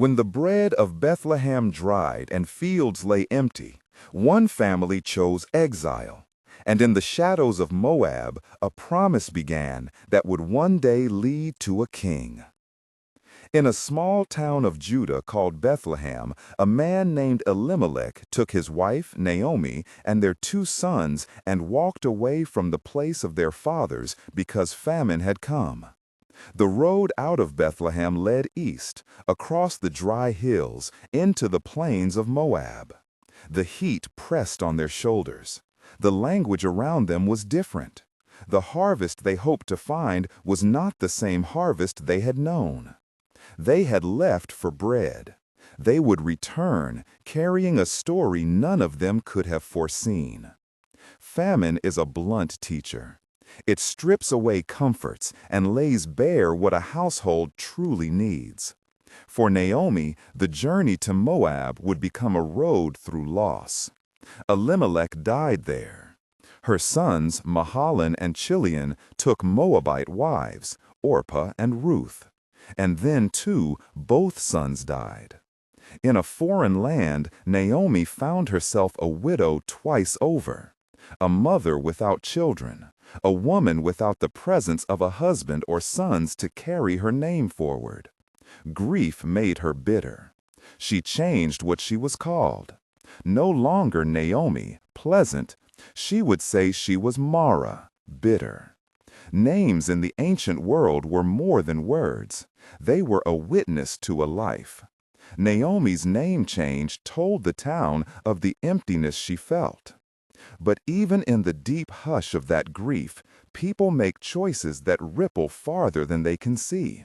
When the bread of Bethlehem dried and fields lay empty, one family chose exile, and in the shadows of Moab, a promise began that would one day lead to a king. In a small town of Judah called Bethlehem, a man named Elimelech took his wife, Naomi, and their 2 sons and walked away from the place of their fathers because famine had come. The road out of Bethlehem led east, across the dry hills, into the plains of Moab. The heat pressed on their shoulders. The language around them was different. The harvest they hoped to find was not the same harvest they had known. They had left for bread. They would return, carrying a story none of them could have foreseen. Famine is a blunt teacher. It strips away comforts and lays bare what a household truly needs. For Naomi, the journey to Moab would become a road through loss. Elimelech died there. Her sons, Mahalan and Chilion, took Moabite wives, Orpah and Ruth. And then, too, both sons died. In a foreign land, Naomi found herself a widow twice over, a mother without children, a woman without the presence of a husband or sons to carry her name forward. Grief made her bitter. She changed what she was called. No longer Naomi, pleasant, she would say she was Mara, bitter. Names in the ancient world were more than words. They were a witness to a life. Naomi's name change told the town of the emptiness she felt. But even in the deep hush of that grief, people make choices that ripple farther than they can see.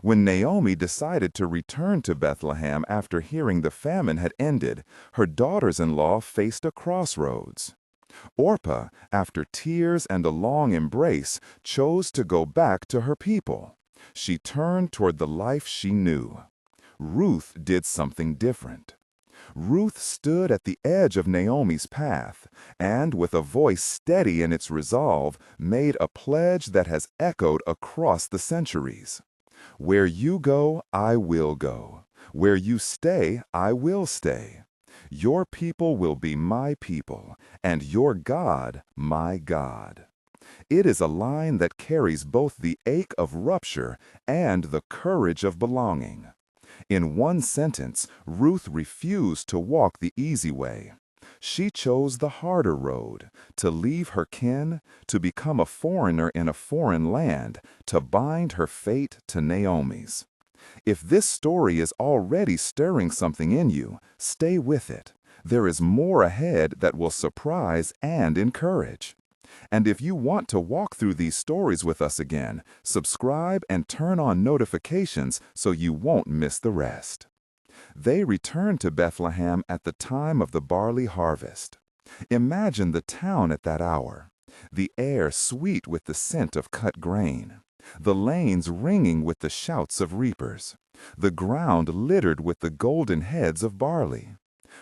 When Naomi decided to return to Bethlehem after hearing the famine had ended, her daughters-in-law faced a crossroads. Orpah, after tears and a long embrace, chose to go back to her people. She turned toward the life she knew. Ruth did something different. Ruth stood at the edge of Naomi's path and, with a voice steady in its resolve, made a pledge that has echoed across the centuries. Where you go, I will go. Where you stay, I will stay. Your people will be my people, and your God, my God. It is a line that carries both the ache of rupture and the courage of belonging. In one sentence, Ruth refused to walk the easy way. She chose the harder road, to leave her kin, to become a foreigner in a foreign land, to bind her fate to Naomi's. If this story is already stirring something in you, stay with it. There is more ahead that will surprise and encourage. And if you want to walk through these stories with us again, subscribe and turn on notifications so you won't miss the rest. They returned to Bethlehem at the time of the barley harvest. Imagine the town at that hour, the air sweet with the scent of cut grain, the lanes ringing with the shouts of reapers, the ground littered with the golden heads of barley.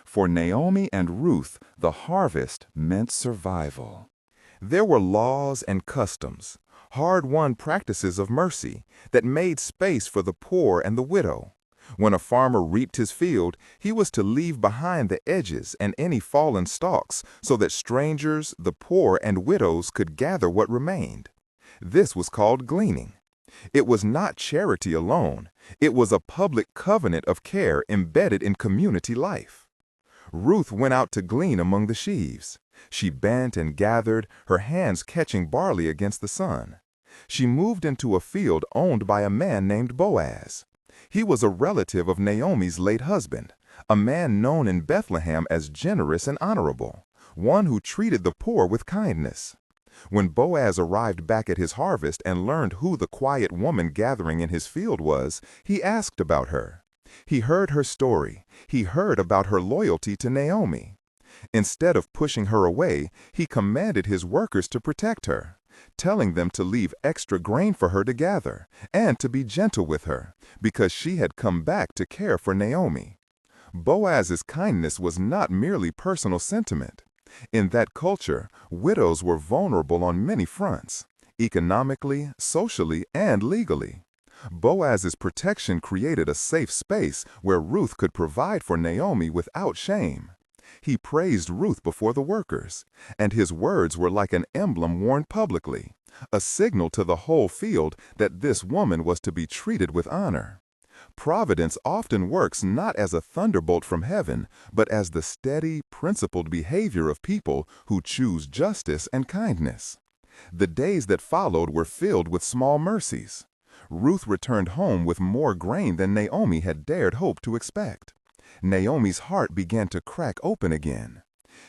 For Naomi and Ruth, the harvest meant survival. There were laws and customs, hard-won practices of mercy that made space for the poor and the widow. When a farmer reaped his field, he was to leave behind the edges and any fallen stalks so that strangers, the poor, and widows could gather what remained. This was called gleaning. It was not charity alone. It was a public covenant of care embedded in community life. Ruth went out to glean among the sheaves. She bent and gathered, her hands catching barley against the sun. She moved into a field owned by a man named Boaz. He was a relative of Naomi's late husband, a man known in Bethlehem as generous and honorable, one who treated the poor with kindness. When Boaz arrived back at his harvest and learned who the quiet woman gathering in his field was, he asked about her. He heard her story. He heard about her loyalty to Naomi. Instead of pushing her away, he commanded his workers to protect her, telling them to leave extra grain for her to gather and to be gentle with her, because she had come back to care for Naomi. Boaz's kindness was not merely personal sentiment. In that culture, widows were vulnerable on many fronts, economically, socially, and legally. Boaz's protection created a safe space where Ruth could provide for Naomi without shame. He praised Ruth before the workers, and his words were like an emblem worn publicly, a signal to the whole field that this woman was to be treated with honor. Providence often works not as a thunderbolt from heaven, but as the steady, principled behavior of people who choose justice and kindness. The days that followed were filled with small mercies. Ruth returned home with more grain than Naomi had dared hope to expect. Naomi's heart began to crack open again.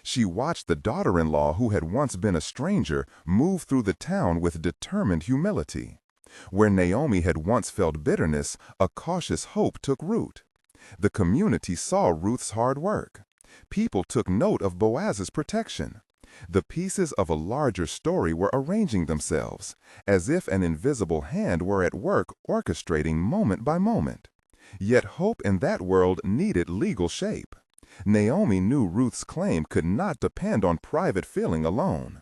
She watched the daughter-in-law who had once been a stranger move through the town with determined humility. Where Naomi had once felt bitterness, a cautious hope took root. The community saw Ruth's hard work. People took note of Boaz's protection. The pieces of a larger story were arranging themselves, as if an invisible hand were at work orchestrating moment by moment. Yet hope in that world needed legal shape. Naomi knew Ruth's claim could not depend on private feeling alone.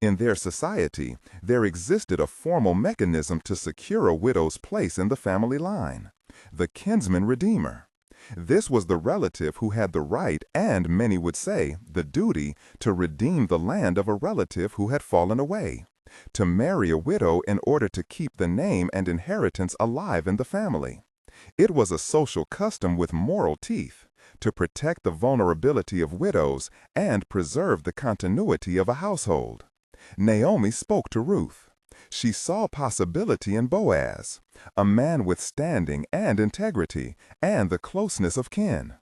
In their society, there existed a formal mechanism to secure a widow's place in the family line: the kinsman redeemer. This was the relative who had the right, and many would say, the duty, to redeem the land of a relative who had fallen away, to marry a widow in order to keep the name and inheritance alive in the family. It was a social custom with moral teeth, to protect the vulnerability of widows and preserve the continuity of a household. Naomi spoke to Ruth. She saw possibility in Boaz, a man with standing and integrity and the closeness of kin.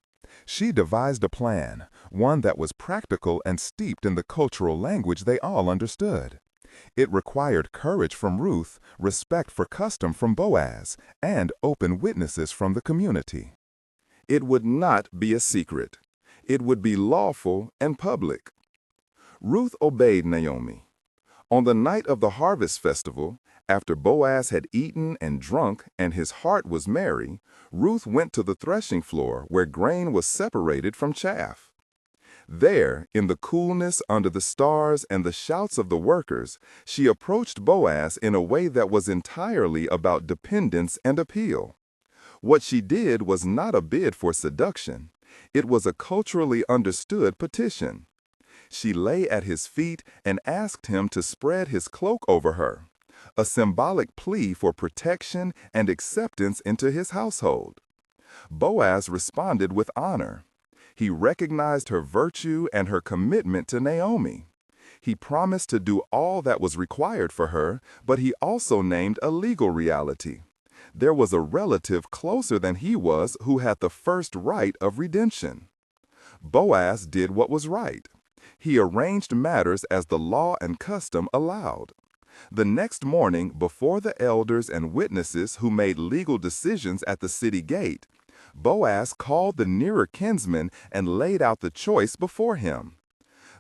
She devised a plan, one that was practical and steeped in the cultural language they all understood. It required courage from Ruth, respect for custom from Boaz, and open witnesses from the community. It would not be a secret. It would be lawful and public. Ruth obeyed Naomi. On the night of the harvest festival, after Boaz had eaten and drunk and his heart was merry, Ruth went to the threshing floor where grain was separated from chaff. There, in the coolness under the stars and the shouts of the workers, she approached Boaz in a way that was entirely about dependence and appeal. What she did was not a bid for seduction. It was a culturally understood petition. She lay at his feet and asked him to spread his cloak over her, a symbolic plea for protection and acceptance into his household. Boaz responded with honor. He recognized her virtue and her commitment to Naomi. He promised to do all that was required for her, but he also named a legal reality. There was a relative closer than he was who had the first right of redemption. Boaz did what was right. He arranged matters as the law and custom allowed. The next morning, before the elders and witnesses who made legal decisions at the city gate, Boaz called the nearer kinsman and laid out the choice before him.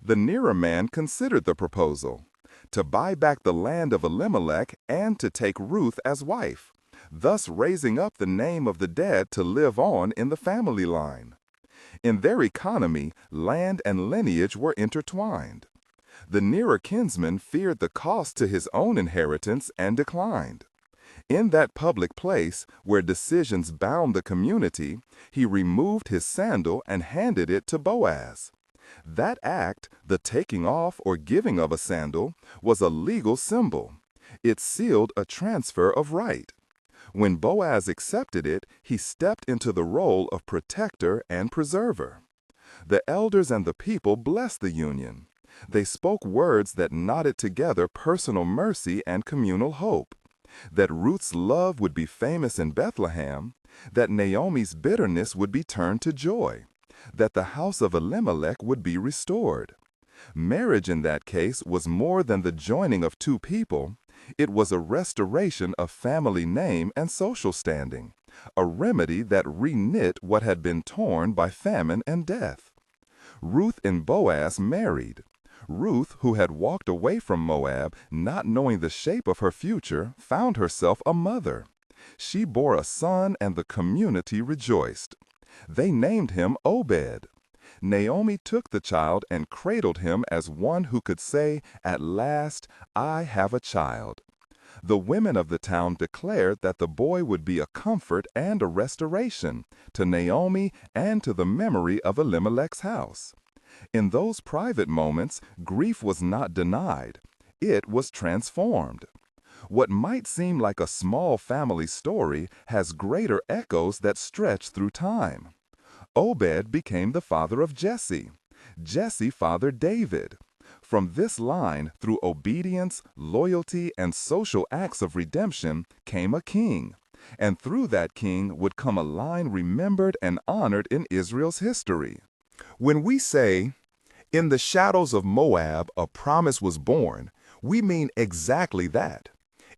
The nearer man considered the proposal: to buy back the land of Elimelech and to take Ruth as wife, thus raising up the name of the dead to live on in the family line. In their economy, land and lineage were intertwined. The nearer kinsman feared the cost to his own inheritance and declined. In that public place, where decisions bound the community, he removed his sandal and handed it to Boaz. That act, the taking off or giving of a sandal, was a legal symbol. It sealed a transfer of right. When Boaz accepted it, he stepped into the role of protector and preserver. The elders and the people blessed the union. They spoke words that knotted together personal mercy and communal hope. That Ruth's love would be famous in Bethlehem, that Naomi's bitterness would be turned to joy, that the house of Elimelech would be restored. Marriage in that case was more than the joining of two people. It was a restoration of family name and social standing, a remedy that reknit what had been torn by famine and death. Ruth and Boaz married. Ruth, who had walked away from Moab, not knowing the shape of her future, found herself a mother. She bore a son, and the community rejoiced. They named him Obed. Naomi took the child and cradled him as one who could say, "At last, I have a child." The women of the town declared that the boy would be a comfort and a restoration to Naomi and to the memory of Elimelech's house. In those private moments, grief was not denied. It was transformed. What might seem like a small family story has greater echoes that stretch through time. Obed became the father of Jesse. Jesse fathered David. From this line, through obedience, loyalty, and social acts of redemption, came a king. And through that king would come a line remembered and honored in Israel's history. When we say, "In the shadows of Moab, a promise was born," we mean exactly that.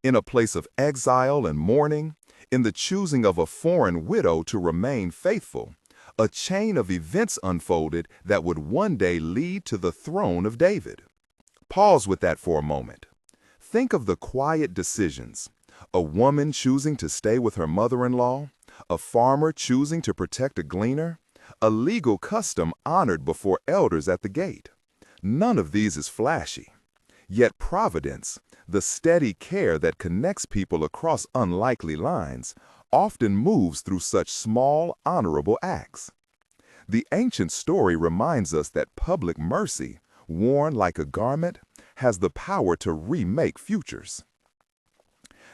In a place of exile and mourning, in the choosing of a foreign widow to remain faithful, a chain of events unfolded that would one day lead to the throne of David. Pause with that for a moment. Think of the quiet decisions. A woman choosing to stay with her mother-in-law, a farmer choosing to protect a gleaner, a legal custom honored before elders at the gate. None of these is flashy. Yet providence, the steady care that connects people across unlikely lines, often moves through such small, honorable acts. The ancient story reminds us that public mercy, worn like a garment, has the power to remake futures.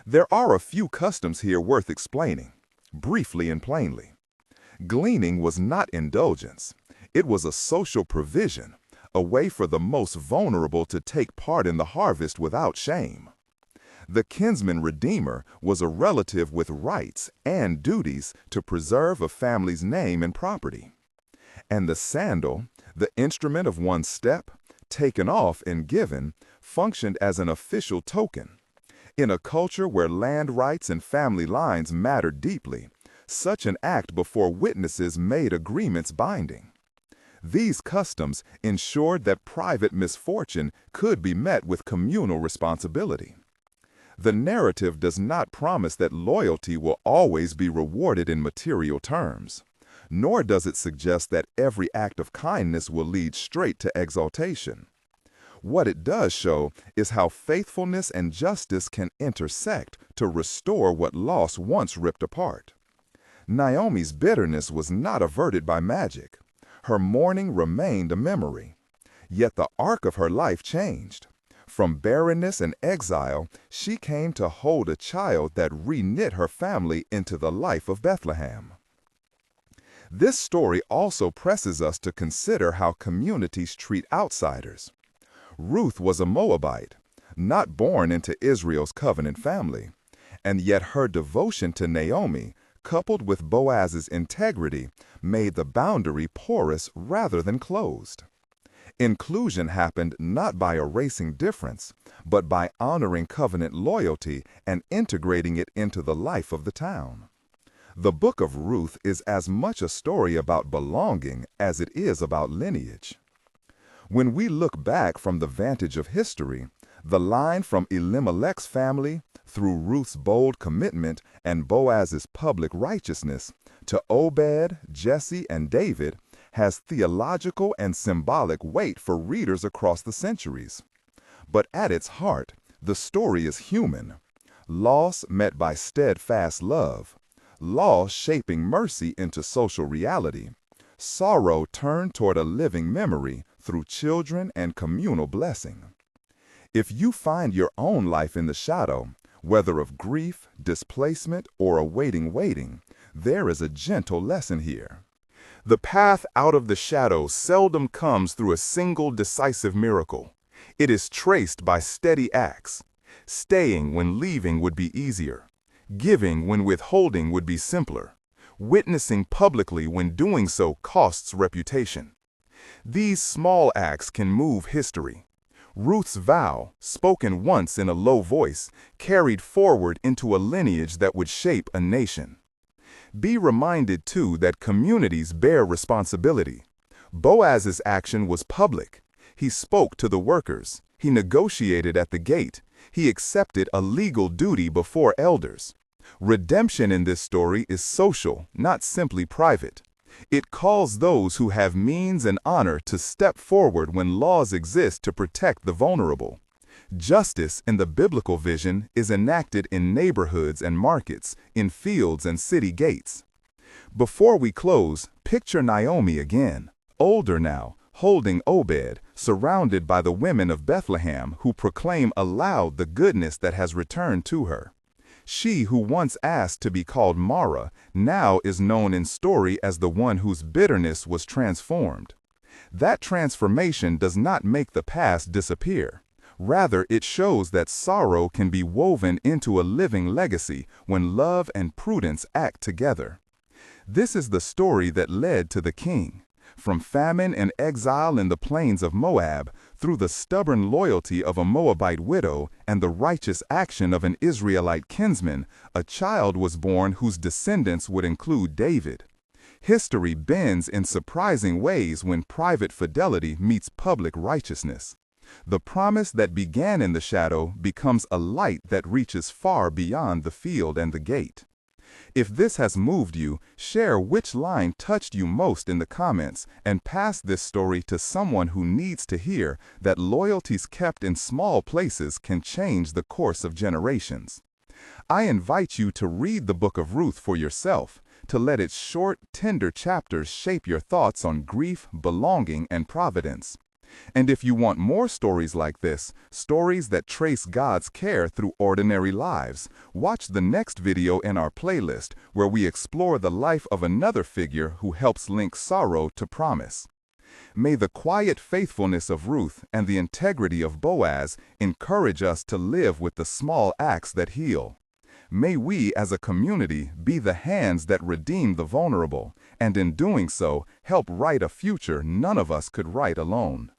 There are a few customs here worth explaining, briefly and plainly. Gleaning was not indulgence. It was a social provision, a way for the most vulnerable to take part in the harvest without shame. The kinsman redeemer was a relative with rights and duties to preserve a family's name and property. And the sandal, the instrument of one's step, taken off and given, functioned as an official token. In a culture where land rights and family lines mattered deeply, such an act before witnesses made agreements binding. These customs ensured that private misfortune could be met with communal responsibility. The narrative does not promise that loyalty will always be rewarded in material terms, nor does it suggest that every act of kindness will lead straight to exaltation. What it does show is how faithfulness and justice can intersect to restore what loss once ripped apart. Naomi's bitterness was not averted by magic. Her mourning remained a memory. Yet the arc of her life changed. From barrenness and exile, she came to hold a child that reknit her family into the life of Bethlehem. This story also presses us to consider how communities treat outsiders. Ruth was a Moabite, not born into Israel's covenant family, and yet her devotion to Naomi, coupled with Boaz's integrity, made the boundary porous rather than closed. Inclusion happened not by erasing difference, but by honoring covenant loyalty and integrating it into the life of the town. The book of Ruth is as much a story about belonging as it is about lineage. When we look back from the vantage of history, the line from Elimelech's family, through Ruth's bold commitment and Boaz's public righteousness, to Obed, Jesse, and David, has theological and symbolic weight for readers across the centuries. But at its heart, the story is human. Loss met by steadfast love. Loss shaping mercy into social reality. Sorrow turned toward a living memory through children and communal blessing. If you find your own life in the shadow, whether of grief, displacement, or awaiting waiting, there is a gentle lesson here. The path out of the shadow seldom comes through a single decisive miracle. It is traced by steady acts. Staying when leaving would be easier. Giving when withholding would be simpler. Witnessing publicly when doing so costs reputation. These small acts can move history. Ruth's vow, spoken once in a low voice, carried forward into a lineage that would shape a nation. Be reminded, too, that communities bear responsibility. Boaz's action was public. He spoke to the workers. He negotiated at the gate. He accepted a legal duty before elders. Redemption in this story is social, not simply private. It calls those who have means and honor to step forward when laws exist to protect the vulnerable. Justice in the biblical vision is enacted in neighborhoods and markets, in fields and city gates. Before we close, picture Naomi again, older now, holding Obed, surrounded by the women of Bethlehem who proclaim aloud the goodness that has returned to her. She who once asked to be called Mara now is known in story as the one whose bitterness was transformed. That transformation does not make the past disappear. Rather, it shows that sorrow can be woven into a living legacy when love and prudence act together. This is the story that led to the king. From famine and exile in the plains of Moab, through the stubborn loyalty of a Moabite widow and the righteous action of an Israelite kinsman, a child was born whose descendants would include David. History bends in surprising ways when private fidelity meets public righteousness. The promise that began in the shadow becomes a light that reaches far beyond the field and the gate. If this has moved you, share which line touched you most in the comments and pass this story to someone who needs to hear that loyalties kept in small places can change the course of generations. I invite you to read the book of Ruth for yourself, to let its short, tender chapters shape your thoughts on grief, belonging, and providence. And if you want more stories like this, stories that trace God's care through ordinary lives, watch the next video in our playlist where we explore the life of another figure who helps link sorrow to promise. May the quiet faithfulness of Ruth and the integrity of Boaz encourage us to live with the small acts that heal. May we as a community be the hands that redeem the vulnerable, and in doing so, help write a future none of us could write alone.